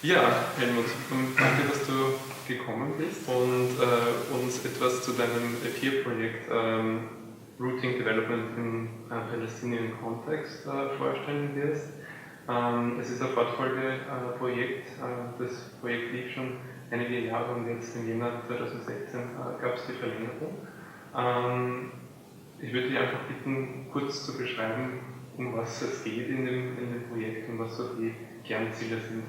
Ja, Helmut, danke, dass du gekommen bist und uns etwas zu deinem Projekt Rooting Development im Palestinian Context vorstellen wirst. Es ist ein Fortfolgeprojekt. Das Projekt lief schon einige Jahre und jetzt im Jänner 2016 gab es die Verlängerung. Ich würde dich einfach bitten, kurz zu beschreiben, um was es geht in dem Projekt und was so die Kernziele sind.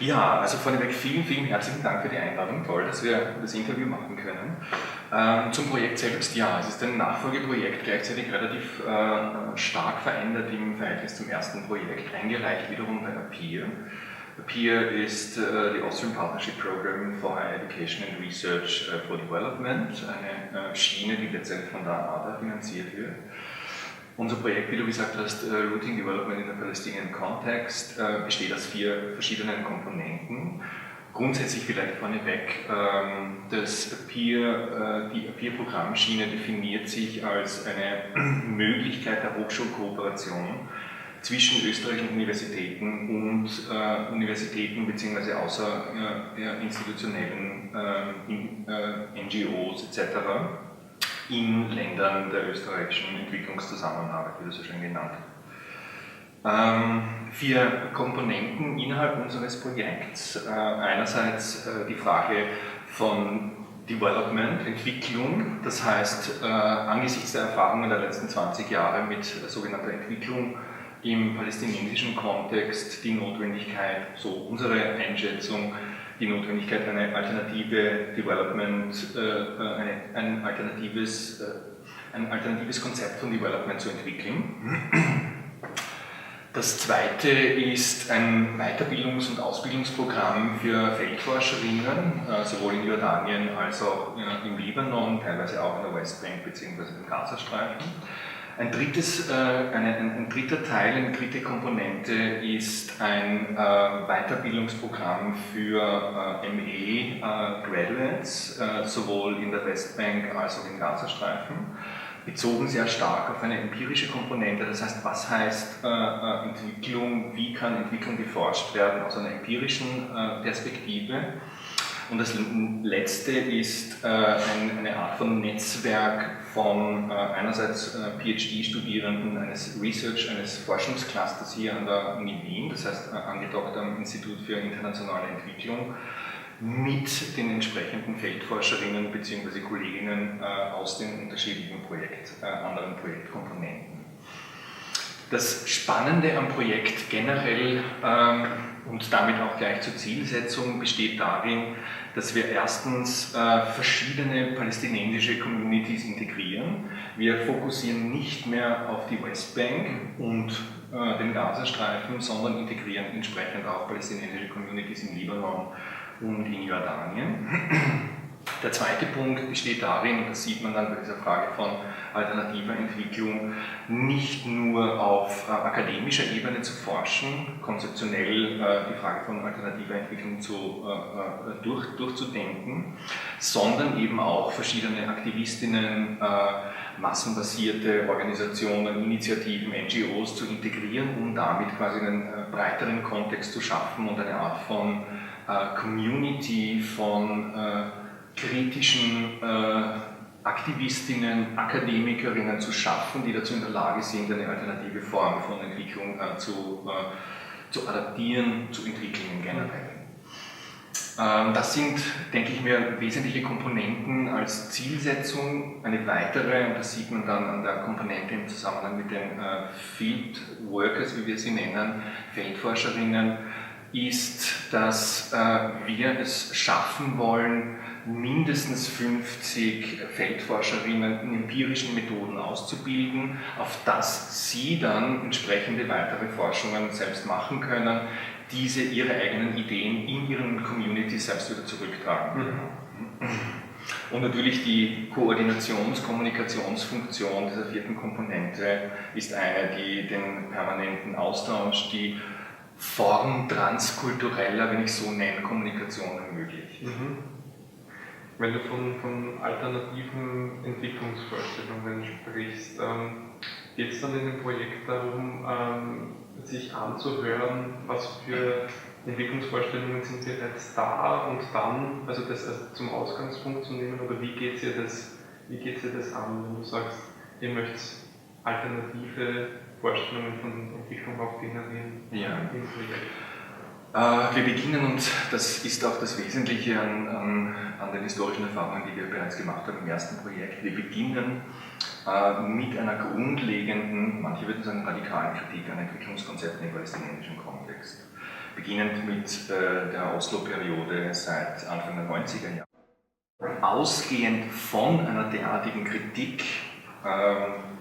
Ja, also vorneweg vielen herzlichen Dank für die Einladung. Toll, dass wir das Interview machen können. Zum Projekt selbst, ja, es ist ein Nachfolgeprojekt, gleichzeitig relativ stark verändert im Verhältnis zum ersten Projekt, eingereicht wiederum bei PEER. PEER ist the Austrian Partnership Program for Higher Education and Research for Development, eine Schiene, die letztendlich von der ADA finanziert wird. Unser Projekt, wie du gesagt hast, Rooting Development in the Palestinian Context, besteht aus 4 verschiedenen Komponenten. Grundsätzlich vielleicht vorneweg, die PEER-Programmschiene definiert sich als eine Möglichkeit der Hochschulkooperation zwischen österreichischen Universitäten und Universitäten bzw. institutionellen NGOs etc. in Ländern der Österreichischen Entwicklungszusammenarbeit, wie das so schön genannt wird. 4 Komponenten innerhalb unseres Projekts. Einerseits die Frage von Development, Entwicklung, das heißt angesichts der Erfahrungen der letzten 20 Jahre mit sogenannter Entwicklung im palästinensischen Kontext die Notwendigkeit, so unsere Einschätzung, die Notwendigkeit, eine alternative Development, ein alternatives Konzept von Development zu entwickeln. Das zweite ist ein Weiterbildungs- und Ausbildungsprogramm für Feldforscherinnen, sowohl in Jordanien als auch im Libanon, teilweise auch in der Westbank bzw. im Gazastreifen. Ein dritter Teil, eine dritte Komponente ist ein Weiterbildungsprogramm für ME-Graduates, sowohl in der Westbank als auch im Gazastreifen, bezogen sehr stark auf eine empirische Komponente, das heißt, was heißt Entwicklung, wie kann Entwicklung geforscht werden aus einer empirischen Perspektive. Und das letzte ist eine Art von Netzwerk von einerseits PhD-Studierenden eines Forschungsclusters hier an der Uni Wien, das heißt angedockt am Institut für Internationale Entwicklung, mit den entsprechenden Feldforscherinnen bzw. Kolleginnen aus den unterschiedlichen anderen Projektkomponenten. Das Spannende am Projekt generell und damit auch gleich zur Zielsetzung besteht darin, dass wir erstens verschiedene palästinensische Communities integrieren. Wir fokussieren nicht mehr auf die Westbank und den Gazastreifen, sondern integrieren entsprechend auch palästinensische Communities im Libanon und in Jordanien. Der zweite Punkt besteht darin, und das sieht man dann bei dieser Frage von alternativer Entwicklung, nicht nur auf akademischer Ebene zu forschen, konzeptionell die Frage von alternativer Entwicklung durchzudenken, sondern eben auch verschiedene Aktivistinnen, massenbasierte Organisationen, Initiativen, NGOs zu integrieren, um damit quasi einen breiteren Kontext zu schaffen und eine Art von Community von kritischen Aktivistinnen, Akademikerinnen zu schaffen, die dazu in der Lage sind, eine alternative Form von Entwicklung zu adaptieren, zu entwickeln generell. Das sind, denke ich mir, wesentliche Komponenten als Zielsetzung. Eine weitere, und das sieht man dann an der Komponente im Zusammenhang mit den Field Workers, wie wir sie nennen, Feldforscherinnen, ist, dass wir es schaffen wollen, mindestens 50 Feldforscherinnen in empirischen Methoden auszubilden, auf das sie dann entsprechende weitere Forschungen selbst machen können, diese ihre eigenen Ideen in ihren Communities selbst wieder zurücktragen. Und natürlich die Kommunikationsfunktion dieser vierten Komponente ist eine, die den permanenten Austausch, die Form transkultureller, wenn ich so nenne, Kommunikation ermöglicht. Wenn du von alternativen Entwicklungsvorstellungen sprichst, geht es dann in dem Projekt darum, sich anzuhören, was für Entwicklungsvorstellungen sind bereits da und dann, also das als zum Ausgangspunkt zu nehmen, oder wie geht ihr das an, wenn du sagst, ihr möchtet alternative Vorstellungen von Entwicklung auch generieren im Projekt? Wir beginnen, und das ist auch das Wesentliche an den historischen Erfahrungen, die wir bereits gemacht haben im ersten Projekt. Wir beginnen mit einer grundlegenden, manche würden sagen radikalen Kritik an Entwicklungskonzepten im palästinensischen Kontext. Beginnend mit der Oslo-Periode seit Anfang der 90er Jahre. Ausgehend von einer derartigen Kritik,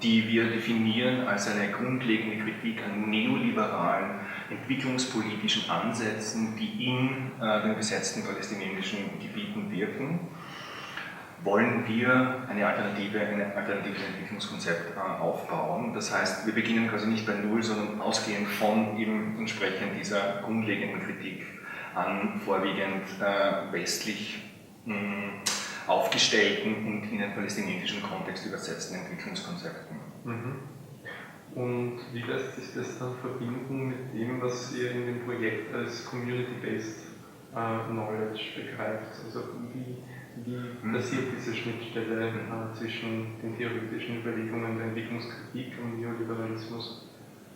die wir definieren als eine grundlegende Kritik an neoliberalen entwicklungspolitischen Ansätzen, die in den besetzten palästinensischen Gebieten wirken, wollen wir ein alternatives Entwicklungskonzept aufbauen. Das heißt, wir beginnen quasi nicht bei Null, sondern ausgehend von eben entsprechend dieser grundlegenden Kritik an vorwiegend westlich aufgestellten und in den palästinensischen Kontext übersetzten Entwicklungskonzepten. Und wie lässt sich das dann verbinden mit dem, was ihr in dem Projekt als Community-Based Knowledge begreift? Also wie passiert diese Schnittstelle zwischen den theoretischen Überlegungen der Entwicklungskritik und Neoliberalismus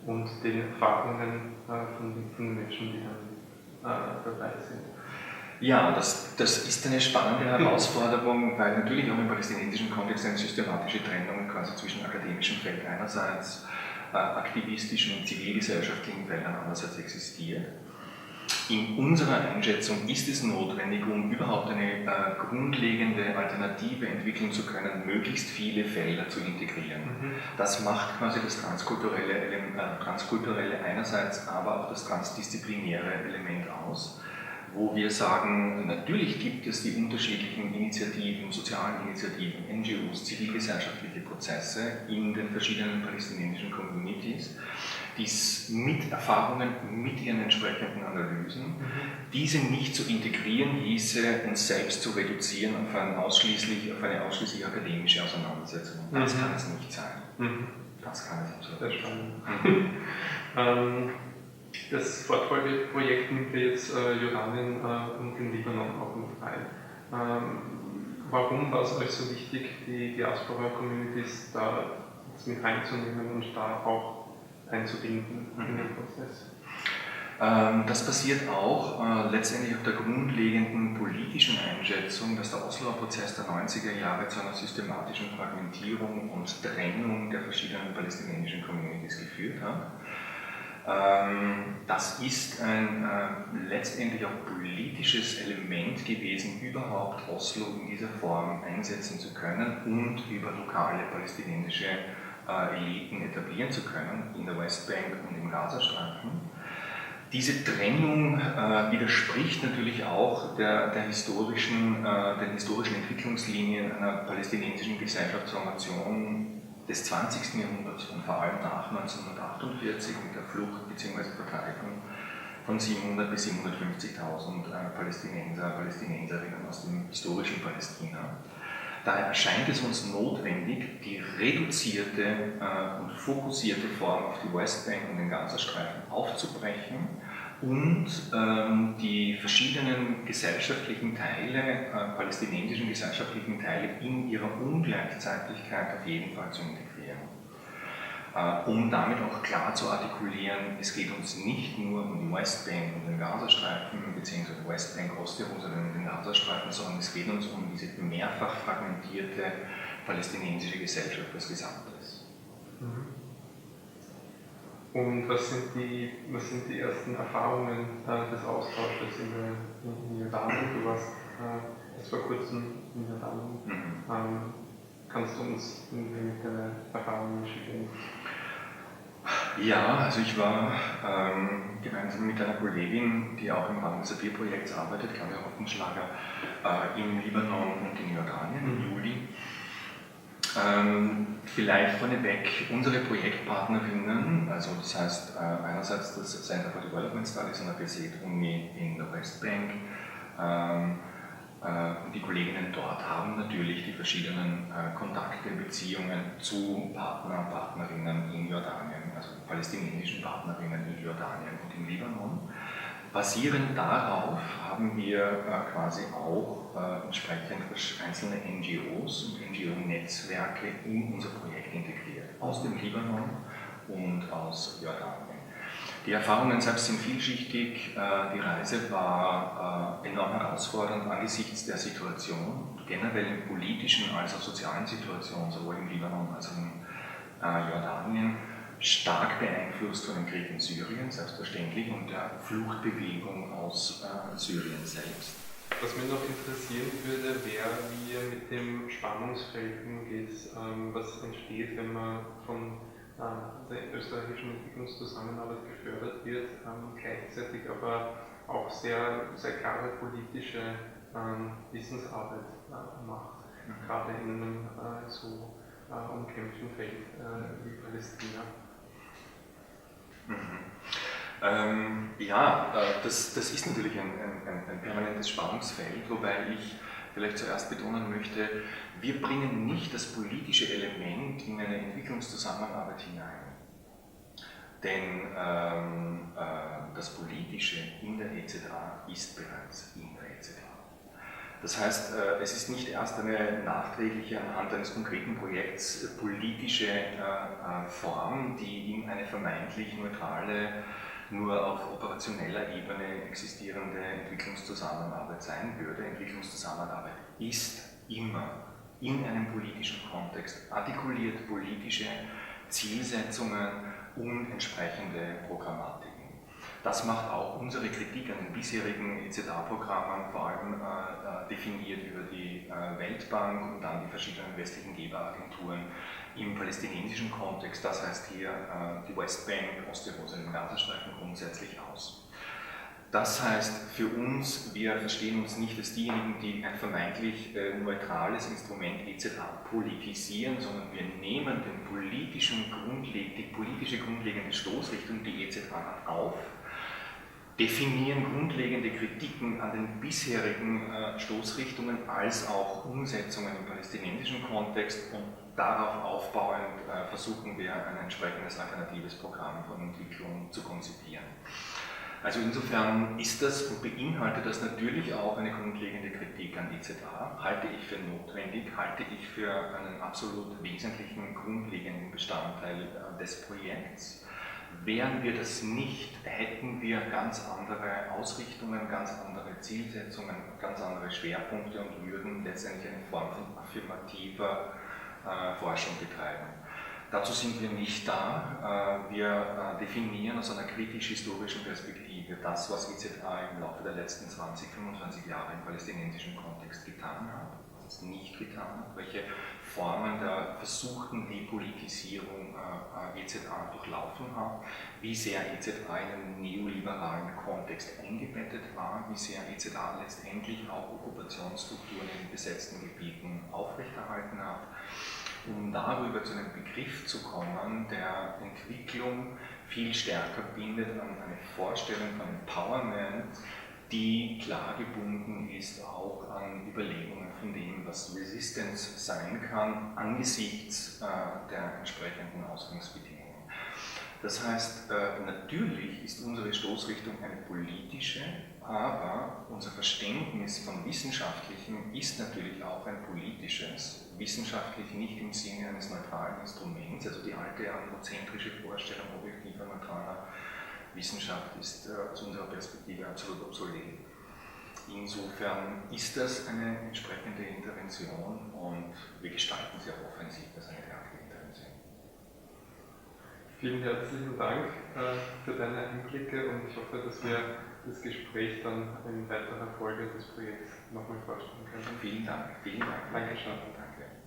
und den Erfahrungen von den Menschen, die dann dabei sind? Ja, das ist eine spannende Herausforderung, weil natürlich auch im palästinensischen Kontext eine systematische Trennung quasi zwischen akademischem Feld einerseits, aktivistischen und zivilgesellschaftlichen Feldern andererseits existiert. In unserer Einschätzung ist es notwendig, um überhaupt eine grundlegende Alternative entwickeln zu können, möglichst viele Felder zu integrieren. Das macht quasi das transkulturelle einerseits, aber auch das transdisziplinäre Element aus, wo wir sagen, natürlich gibt es die unterschiedlichen Initiativen, sozialen Initiativen, NGOs, zivilgesellschaftliche Prozesse in den verschiedenen palästinensischen Communities, dies mit Erfahrungen, mit ihren entsprechenden Analysen, diese nicht zu integrieren, hieße uns selbst zu reduzieren auf eine ausschließlich akademische Auseinandersetzung. Das kann es nicht sein. Das kann es nicht sein. Sehr spannend. Das Fortfolgeprojekt nimmt ja jetzt Jordanien und den Libanon auch mit rein. Warum war es euch so wichtig, die Diaspora-Communities da mit reinzunehmen und da auch einzubinden in den Prozess? Das basiert auch letztendlich auf der grundlegenden politischen Einschätzung, dass der Osloer Prozess der 90er Jahre zu einer systematischen Fragmentierung und Trennung der verschiedenen palästinensischen Communities geführt hat. Das ist ein letztendlich auch politisches Element gewesen, überhaupt Oslo in dieser Form einsetzen zu können und über lokale palästinensische Eliten etablieren zu können, in der Westbank und im Gazastreifen. Diese Trennung widerspricht natürlich auch den historischen Entwicklungslinien einer palästinensischen Gesellschaftsformation des 20. Jahrhunderts und vor allem nach 1948 mit der Flucht bzw. Vertreibung von 700.000 bis 750.000 Palästinenserinnen aus dem historischen Palästina. Daher erscheint es uns notwendig, die reduzierte und fokussierte Form auf die Westbank und den Gazastreifen aufzubrechen und die verschiedenen gesellschaftlichen Teile, palästinensischen gesellschaftlichen Teile in ihrer Ungleichzeitigkeit auf jeden Fall zu integrieren. Um damit auch klar zu artikulieren, es geht uns nicht nur um die Westbank und den Gazastreifen, beziehungsweise Westbank, Ostjerusalem und den Gazastreifen, sondern es geht uns um diese mehrfach fragmentierte palästinensische Gesellschaft als Gesamtes. Und was sind die ersten Erfahrungen des Austausches in Jordanien? Du warst erst vor kurzem in Jordanien. Kannst du uns mit deinen Erfahrungen schicken? Ja, also ich war gemeinsam mit einer Kollegin, die auch im Rahmen des ROOTDEVPAL-Projekts arbeitet, Claudia Rottenschlager, im Libanon und in Jordanien im Juli. Vielleicht vorneweg unsere Projektpartnerinnen, also das heißt einerseits das Center for Development Studies an der Birzeit Uni in der Westbank, Und die Kolleginnen dort haben natürlich die verschiedenen Kontakte, Beziehungen zu Partnerinnen in Jordanien, also palästinensischen Partnerinnen in Jordanien und im Libanon. Basierend darauf haben wir quasi auch entsprechend einzelne NGOs und NGO-Netzwerke in unser Projekt integriert, aus dem Libanon und aus Jordanien. Die Erfahrungen selbst sind vielschichtig. Die Reise war enorm herausfordernd angesichts der Situation, generell in politischen als auch sozialen Situationen, sowohl im Libanon als auch in Jordanien, stark beeinflusst von dem Krieg in Syrien, selbstverständlich, und der Fluchtbewegung aus Syrien selbst. Was mich noch interessieren würde, wäre, wie ihr mit dem Spannungsfeld umgeht, was entsteht, wenn man von der österreichischen Entwicklungszusammenarbeit gefördert wird, gleichzeitig aber auch sehr, sehr klare politische Wissensarbeit macht, gerade in einem so umkämpften Feld wie Palästina. Das ist natürlich ein permanentes Spannungsfeld, wobei ich vielleicht zuerst betonen möchte, wir bringen nicht das politische Element in eine Entwicklungszusammenarbeit hinein. Denn das Politische in der EZA ist bereits in der EZA. Das heißt, es ist nicht erst eine nachträgliche, anhand eines konkreten Projekts politische Form, die in eine vermeintlich neutrale, nur auf operationeller Ebene existierende Entwicklungszusammenarbeit sein würde. Entwicklungszusammenarbeit ist immer in einem politischen Kontext artikuliert politische Zielsetzungen und entsprechende Programmatiken. Das macht auch unsere Kritik an den bisherigen EZA-Programmen, vor allem definiert über die Weltbank und dann die verschiedenen westlichen Geberagenturen im palästinensischen Kontext, das heißt hier die Westbank, Ostjerusalem, Gazastreifen grundsätzlich aus. Das heißt für uns, wir verstehen uns nicht als diejenigen, die ein vermeintlich neutrales Instrument EZA politisieren, sondern wir nehmen die politische grundlegende Stoßrichtung, die EZA hat, auf, definieren grundlegende Kritiken an den bisherigen Stoßrichtungen als auch Umsetzungen im palästinensischen Kontext und darauf aufbauend versuchen wir ein entsprechendes alternatives Programm von Entwicklung zu konzipieren. Also insofern ist das und beinhaltet das natürlich auch eine grundlegende Kritik an EZA, halte ich für notwendig, halte ich für einen absolut wesentlichen, grundlegenden Bestandteil des Projekts. Wären wir das nicht, hätten wir ganz andere Ausrichtungen, ganz andere Zielsetzungen, ganz andere Schwerpunkte und würden letztendlich eine Form von affirmativer Forschung betreiben. Dazu sind wir nicht da. Wir definieren aus einer kritisch-historischen Perspektive das, was EZA im Laufe der letzten 20, 25 Jahre im palästinensischen Kontext getan hat, was es nicht getan hat, welche Formen der versuchten Depolitisierung EZA durchlaufen hat, wie sehr EZA in einen neoliberalen Kontext eingebettet war, wie sehr EZA letztendlich auch Okkupationsstrukturen in besetzten Gebieten aufrechterhalten hat, um darüber zu einem Begriff zu kommen, der Entwicklung viel stärker bindet an eine Vorstellung von Empowerment, die klar gebunden ist auch an Überlegungen von dem, was Resistance sein kann, angesichts der entsprechenden Ausgangsbedingungen. Das heißt, natürlich ist unsere Stoßrichtung eine politische, aber unser Verständnis von Wissenschaftlichem ist natürlich auch ein politisches, wissenschaftlich nicht im Sinne eines neutralen Instruments, also die alte androzentrische Vorstellung objektiver, neutraler Wissenschaft ist aus unserer Perspektive absolut obsolet. Insofern ist das eine entsprechende Intervention und wir gestalten sie auch offensiv als eine derartige Intervention. Vielen herzlichen Dank für deine Einblicke und ich hoffe, dass wir das Gespräch dann in weiterer Folge des Projekts nochmal vorstellen können. Vielen Dank. Dankeschön. Danke.